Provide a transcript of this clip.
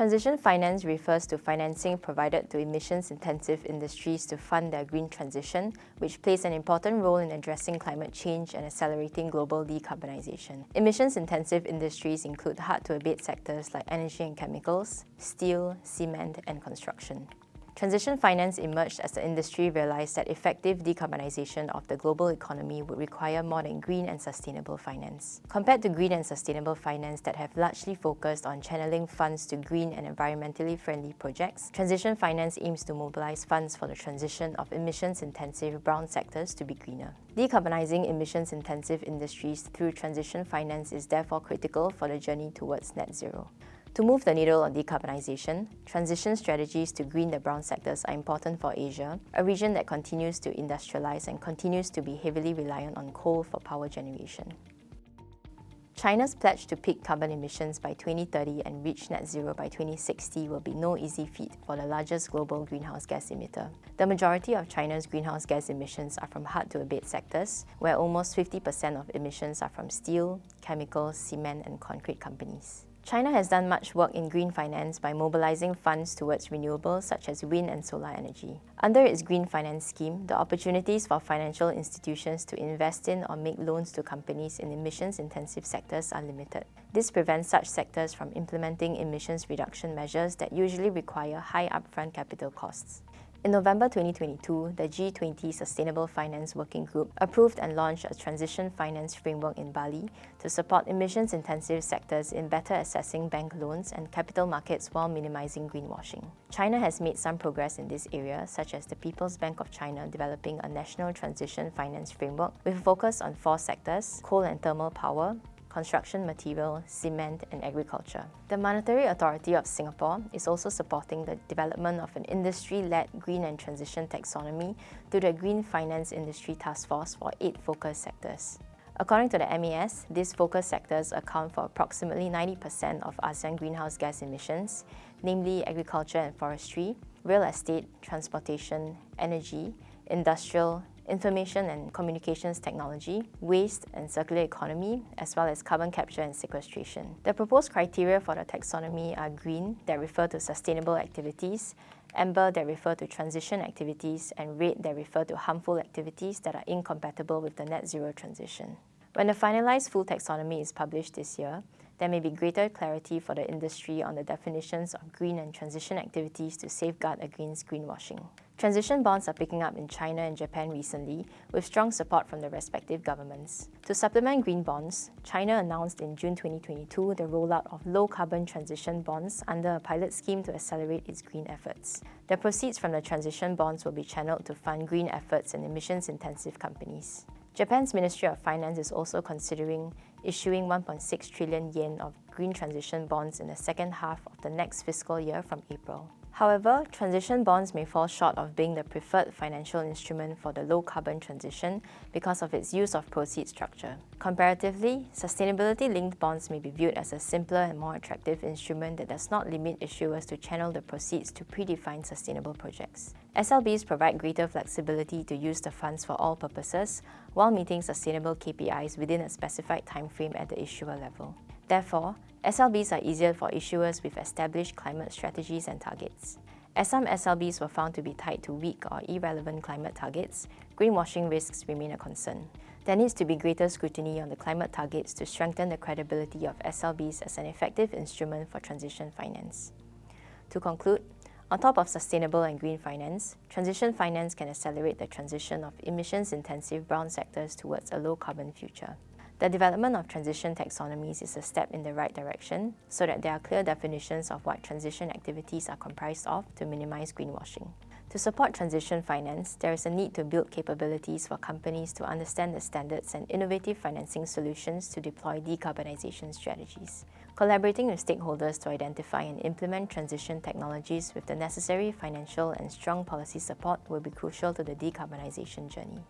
Transition finance refers to financing provided to emissions-intensive industries to fund their green transition, which plays an important role in addressing climate change and accelerating global decarbonization. Emissions-intensive industries include hard-to-abate sectors like energy and chemicals, steel, cement, and construction. Transition finance emerged as the industry realized that effective decarbonization of the global economy would require more than green and sustainable finance. Compared to green and sustainable finance that have largely focused on channeling funds to green and environmentally friendly projects, transition finance aims to mobilize funds for the transition of emissions-intensive brown sectors to be greener. Decarbonizing emissions-intensive industries through transition finance is therefore critical for the journey towards net zero. To move the needle on decarbonization, transition strategies to green the brown sectors are important for Asia, a region that continues to industrialize and continues to be heavily reliant on coal for power generation. China's pledge to peak carbon emissions by 2030 and reach net zero by 2060 will be no easy feat for the largest global greenhouse gas emitter. The majority of China's greenhouse gas emissions are from hard-to-abate sectors, where almost 50% of emissions are from steel, chemicals, cement, and concrete companies. China has done much work in green finance by mobilizing funds towards renewables such as wind and solar energy. Under its green finance scheme, the opportunities for financial institutions to invest in or make loans to companies in emissions-intensive sectors are limited. This prevents such sectors from implementing emissions reduction measures that usually require high upfront capital costs. In November 2022, the G20 Sustainable Finance Working Group approved and launched a transition finance framework in Bali to support emissions-intensive sectors in better assessing bank loans and capital markets while minimizing greenwashing. China has made some progress in this area, such as the People's Bank of China developing a national transition finance framework with a focus on 4 sectors: coal and thermal power, construction material, cement, and agriculture. The Monetary Authority of Singapore is also supporting the development of an industry-led green and transition taxonomy through the Green Finance Industry Task Force for 8 focus sectors. According to the MAS, these focus sectors account for approximately 90% of ASEAN greenhouse gas emissions, namely agriculture and forestry, real estate, transportation, energy, industrial, information and communications technology, waste and circular economy, as well as carbon capture and sequestration. The proposed criteria for the taxonomy are green, that refer to sustainable activities, amber, that refer to transition activities, and red, that refer to harmful activities that are incompatible with the net zero transition. When the finalized full taxonomy is published this year, there may be greater clarity for the industry on the definitions of green and transition activities to safeguard against greenwashing. Transition bonds are picking up in China and Japan recently, with strong support from the respective governments. To supplement green bonds, China announced in June 2022 the rollout of low-carbon transition bonds under a pilot scheme to accelerate its green efforts. The proceeds from the transition bonds will be channeled to fund green efforts in emissions-intensive companies. Japan's Ministry of Finance is also considering issuing 1.6 trillion yen of green transition bonds in the second half of the next fiscal year from April. However, transition bonds may fall short of being the preferred financial instrument for the low-carbon transition because of its use of proceeds structure. Comparatively, sustainability-linked bonds may be viewed as a simpler and more attractive instrument that does not limit issuers to channel the proceeds to predefined sustainable projects. SLBs provide greater flexibility to use the funds for all purposes while meeting sustainable KPIs within a specified timeframe at the issuer level. Therefore, SLBs are easier for issuers with established climate strategies and targets. As some SLBs were found to be tied to weak or irrelevant climate targets, greenwashing risks remain a concern. There needs to be greater scrutiny on the climate targets to strengthen the credibility of SLBs as an effective instrument for transition finance. To conclude, on top of sustainable and green finance, transition finance can accelerate the transition of emissions-intensive brown sectors towards a low-carbon future. The development of transition taxonomies is a step in the right direction so that there are clear definitions of what transition activities are comprised of to minimize greenwashing. To support transition finance, there is a need to build capabilities for companies to understand the standards and innovative financing solutions to deploy decarbonization strategies. Collaborating with stakeholders to identify and implement transition technologies with the necessary financial and strong policy support will be crucial to the decarbonization journey.